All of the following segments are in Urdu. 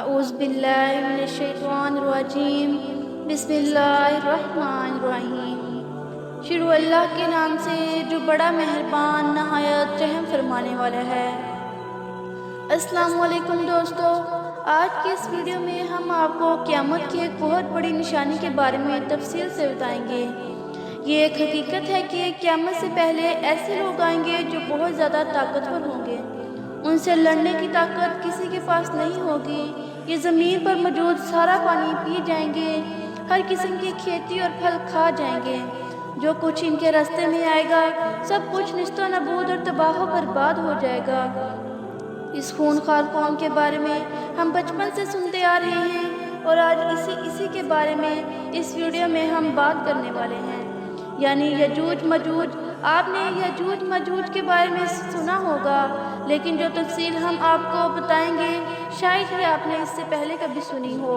اعوذ باللہ من الشیطان الرجیم بسم اللہ الرحمن الرحیم۔ شروع اللہ کے نام سے جو بڑا مہربان نہایت رحم فرمانے والا ہے۔ السلام علیکم دوستو، آج کی اس ویڈیو میں ہم آپ کو قیامت کی ایک بہت بڑی نشانی کے بارے میں تفصیل سے بتائیں گے۔ یہ ایک حقیقت ہے کہ قیامت سے پہلے ایسے لوگ آئیں گے جو بہت زیادہ طاقتور ہوں گے۔ ان سے لڑنے کی طاقت کسی کے پاس نہیں ہوگی۔ یہ زمین پر موجود سارا پانی پی جائیں گے، ہر قسم کی کھیتی اور پھل کھا جائیں گے۔ جو کچھ ان کے راستے میں آئے گا سب کچھ نیست و نابود اور تباہ و برباد ہو جائے گا۔ اس خونخوار قوم کے بارے میں ہم بچپن سے سنتے آ رہے ہیں اور آج اسی کے بارے میں اس ویڈیو میں ہم بات کرنے والے ہیں، یعنی یجوج مجوج۔ آپ نے یجوج مجوج کے بارے میں سنا ہوگا، لیکن جو تفصیل ہم آپ کو بتائیں گے شاید ہی آپ نے اس سے پہلے کبھی سنی ہو۔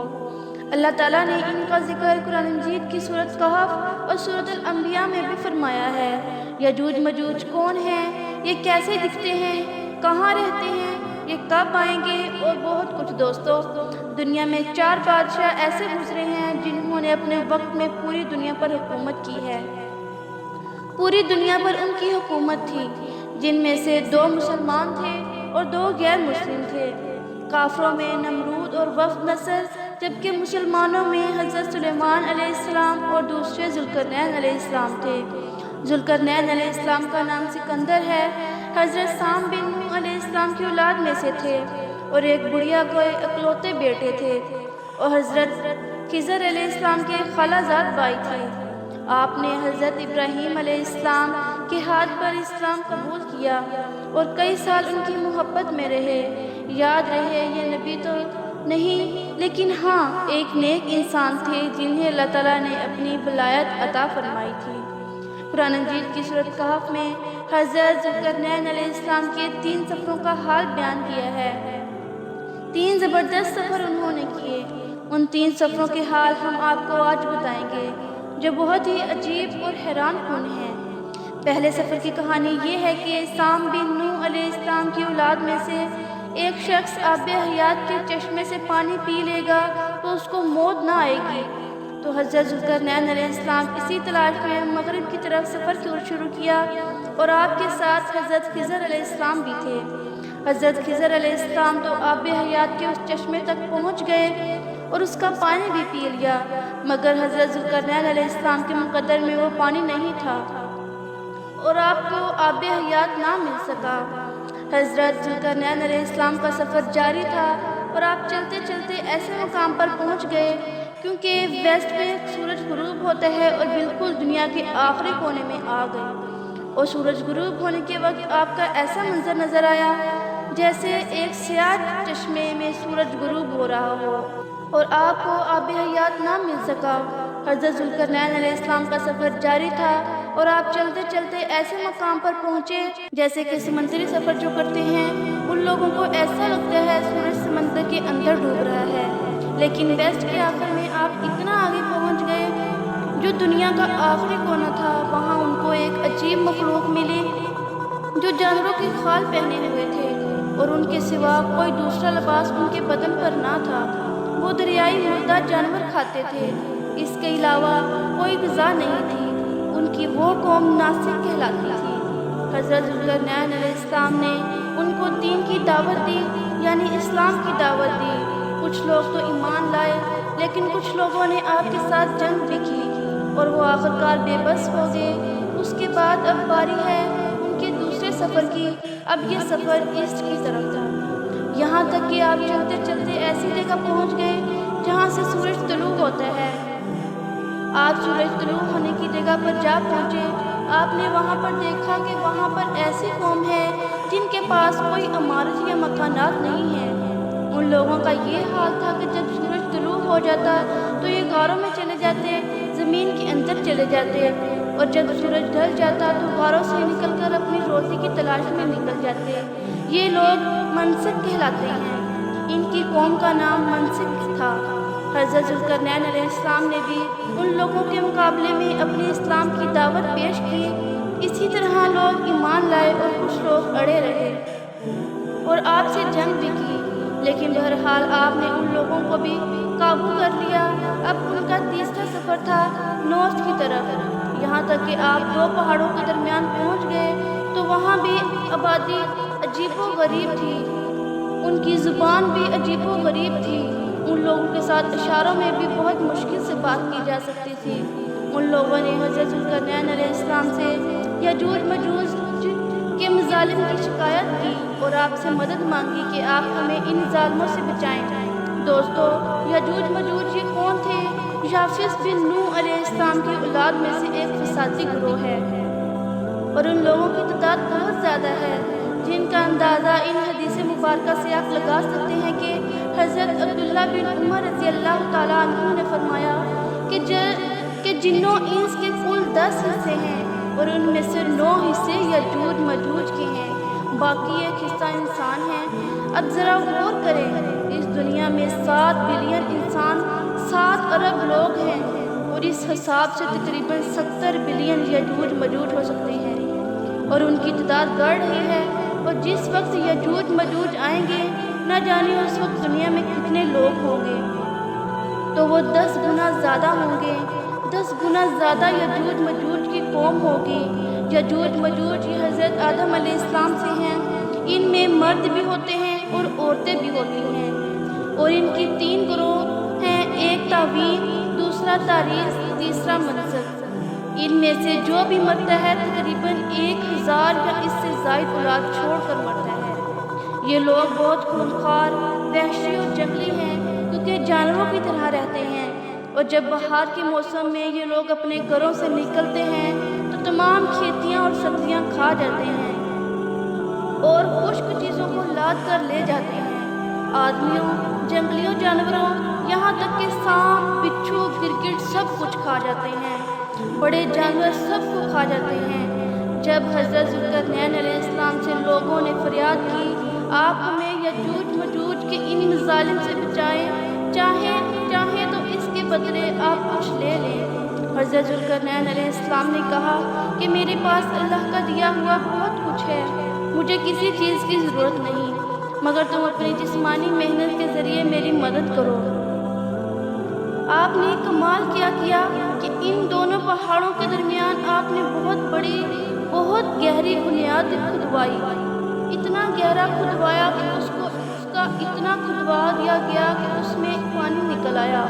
اللہ تعالیٰ نے ان کا ذکر قرآن مجید کی سورۃ کہف اور سورۃ الانبیاء میں بھی فرمایا ہے۔ یجوج مجوج کون ہیں، یہ کیسے دکھتے ہیں، کہاں رہتے ہیں، یہ کب آئیں گے اور بہت کچھ۔ دوستو، دنیا میں 4 بادشاہ ایسے گزرے ہیں جنہوں نے اپنے وقت میں پوری دنیا پر حکومت کی ہے۔ پوری دنیا پر ان کی حکومت تھی، جن میں سے 2 مسلمان تھے اور 2 غیر مسلم تھے۔ کافروں میں نمرود اور وقت نصر، جبکہ مسلمانوں میں حضرت سلیمان علیہ السلام اور دوسرے ذوالقرنین علیہ السلام تھے۔ ذوالقرنین علیہ السلام کا نام سکندر ہے، حضرت سام بن نوح علیہ السلام کی اولاد میں سے تھے اور ایک بڑھیا کو اکلوتے بیٹے تھے، اور حضرت خضر علیہ السلام کے خالہ زاد بھائی تھے۔ آپ نے حضرت ابراہیم علیہ السلام کے ہاتھ پر اسلام قبول کیا اور کئی سال ان کی محبت میں رہے۔ یاد رہے، یہ نبی تو نہیں، لیکن ہاں ایک نیک انسان تھے جنہیں اللہ تعالیٰ نے اپنی ولایت عطا فرمائی تھی۔ قرآن مجید کی سورۃ کہف میں حضرت ذوالقرنین علیہ السلام کے 3 سفروں کا حال بیان کیا ہے۔ 3 زبردست سفر انہوں نے کیے۔ ان 3 سفروں کے حال ہم آپ کو آج بتائیں گے، جو بہت ہی عجیب اور حیران کن ہیں۔ پہلے سفر کی کہانی یہ ہے کہ سام بن نوح علیہ السلام کی اولاد میں سے ایک شخص آب حیات کے چشمے سے پانی پی لے گا تو اس کو موت نہ آئے گی۔ تو حضرت ذوالقرنین علیہ السلام اسی تلاش میں مغرب کی طرف سفر شروع کیا، اور آپ کے ساتھ حضرت خضر علیہ السلام بھی تھے۔ حضرت خضر علیہ السلام تو آب حیات کے اس چشمے تک پہنچ گئے اور اس کا پانی بھی پی لیا، مگر حضرت ذوالقرنین علیہ السلام کے مقدر میں وہ پانی نہیں تھا اور آپ کو آب حیات نہ مل سکا۔ حضرت ذوالقرنین علیہ السلام کا سفر جاری تھا اور آپ چلتے چلتے ایسے مقام پر پہنچ گئے کیونکہ ویسٹ میں سورج غروب ہوتا ہے، اور بالکل دنیا کے آخری کونے میں آ گئے، اور سورج غروب ہونے کے وقت آپ کا ایسا منظر نظر آیا جیسے ایک سیاہ چشمے میں سورج غروب ہو رہا ہو، اور آپ کو آب حیات نہ مل سکا۔ حضرت ذوالقرنین علیہ السلام کا سفر جاری تھا اور آپ چلتے چلتے ایسے مقام پر پہنچے جیسے کہ سمندری سفر جو کرتے ہیں ان لوگوں کو ایسا لگتا ہے سورج سمندر کے اندر ڈوب رہا ہے، لیکن ویسٹ کے آخر میں آپ اتنا آگے پہنچ گئے جو دنیا کا آخری کونا تھا۔ وہاں ان کو ایک عجیب مخلوق ملی جو جانوروں کی کھال پہنے ہوئے تھے، اور ان کے سوا کوئی دوسرا لباس ان کے بدن پر نہ تھا۔ وہ دریائی مردہ جانور کھاتے تھے، اس کے علاوہ کوئی غذا نہیں تھی۔ ان کی وہ قوم ناسک کہلاتی تھی۔ حضرت ذوالقرنین علیہ السلام نے ان کو دین کی دعوت دی، یعنی اسلام کی دعوت دی۔ کچھ لوگ تو ایمان لائے، لیکن کچھ لوگوں نے آپ کے ساتھ جنگ بھی کی اور وہ آخرکار بے بس ہو گئے۔ اس کے بعد اب باری ہے ان کے دوسرے سفر کی۔ اب یہ سفر ایسٹ کی طرف تھا، یہاں تک کہ آپ چلتے چلتے ایسی جگہ پہنچ گئے جہاں سے سورج طلوع ہوتا ہے۔ آپ سورج طلوع ہونے کی جگہ پر جا پہنچے۔ آپ نے وہاں پر دیکھا کہ وہاں پر ایسی قوم ہے جن کے پاس کوئی عمارت یا مکانات نہیں ہیں۔ ان لوگوں کا یہ حال تھا کہ جب سورج طلوع ہو جاتا تو یہ غاروں میں چلے جاتے، زمین کے اندر چلے جاتے، اور جب سورج ڈھل جاتا تو غاروں سے نکل کر اپنی روزی کی تلاش میں نکل جاتے۔ یہ لوگ منسک کہلاتے ہیں۔ ان کی قوم کا نام منسک تھا۔ حضرت ذوالقرنین علیہ السلام نے بھی ان لوگوں کے مقابلے میں اپنے اسلام کی دعوت پیش کی۔ اسی طرح لوگ ایمان لائے اور کچھ لوگ اڑے رہے اور آپ سے جنگ بھی کی، لیکن بہرحال آپ نے ان لوگوں کو بھی قابو کر لیا۔ اب ان کا تیسرا سفر تھا نارتھ کی طرف، یہاں تک کہ آپ 2 پہاڑوں کے درمیان پہنچ گئے تو وہاں بھی آبادی عجیب و غریب تھی، ان کی زبان بھی عجیب و غریب تھی۔ ان لوگوں کے ساتھ اشاروں میں بھی بہت مشکل سے بات کی جا سکتی تھی۔ ان لوگوں نے حضرت ذوالقرنین علیہ السلام سے یاجوج ماجوج کے مظالم کی شکایت کی اور آپ سے مدد مانگی کہ آپ ہمیں ان ظالموں سے بچائیں۔ دوستو، یاجوج ماجوج یہ کون تھے؟ یافس بن نوح علیہ السلام کی اولاد میں سے ایک فسادی گروہ ہے، اور ان لوگوں کی تعداد بہت زیادہ ہے، جن کا اندازہ ان حدیث مبارکہ سے آپ لگا سکتے ہیں کہ حضرت عبداللہ بن عمر رضی اللہ تعالیٰ عنہ نے فرمایا کہ جنوں انس کے کل 10 حصے ہیں اور ان میں سے 9 حصے یاجوج ماجوج کے ہیں، باقی ایک حصہ انسان ہیں۔ اب ذرا غور کریں، اس دنیا میں 7 بلین انسان، 7 ارب لوگ ہیں، اور اس حساب سے تقریباً 70 بلین یاجوج ماجوج ہو سکتے ہیں، اور ان کی تعداد بڑھ رہی ہے، اور جس وقت یاجوج ماجوج آئیں گے نہ جانے اس وقت دنیا میں کتنے لوگ ہوں گے، تو وہ 10 گنا زیادہ ہوں گے، 10 گنا زیادہ یاجوج ماجوج کی قوم ہوگی۔ یاجوج ماجوج یہ حضرت آدم علیہ السلام سے ہیں، ان میں مرد بھی ہوتے ہیں اور عورتیں بھی ہوتی ہیں، اور ان کی 3 گروہ ہیں، ایک تعویم، دوسرا تاریخ، تیسرا منصب۔ ان میں سے جو بھی مرتا ہے تقریباً 1000 یا اس سے زائد اولاد چھوڑ کر مرتا ہے۔ یہ لوگ بہت خونخوار، وحشی اور جنگلی ہیں، کیونکہ جانوروں کی طرح رہتے ہیں، اور جب بہار کے موسم میں یہ لوگ اپنے گھروں سے نکلتے ہیں تو تمام کھیتیاں اور سبزیاں کھا جاتے ہیں اور خشک چیزوں کو لاد کر لے جاتے ہیں۔ آدمیوں، جنگلیوں جانوروں، یہاں تک کہ سانپ، بچھو، گرگٹ سب کچھ کھا جاتے ہیں، بڑے جانور سب کو کھا جاتے ہیں۔ جب حضرت ذوالقرنین علیہ السلام سے لوگوں نے فریاد کی، آپ ہمیں یاجوج ماجوج کے ان مظالم سے بچائیں، چاہیں تو اس کے بدلے آپ کچھ لے لیں۔ حضرت ذوالقرنین علیہ السلام نے کہا کہ میرے پاس اللہ کا دیا ہوا بہت کچھ ہے، مجھے کسی چیز کی ضرورت نہیں، مگر تم اپنی جسمانی محنت کے ذریعے میری مدد کرو۔ آپ نے کمال کیا کہ ان دونوں پہاڑوں کے درمیان آپ نے بہت بڑی، بہت گہری بنیاد کھدوائی، اتنا گہرا کھدوایا کہ اس کا اتنا کھدوا دیا گیا کہ اس میں پانی نکل آیا۔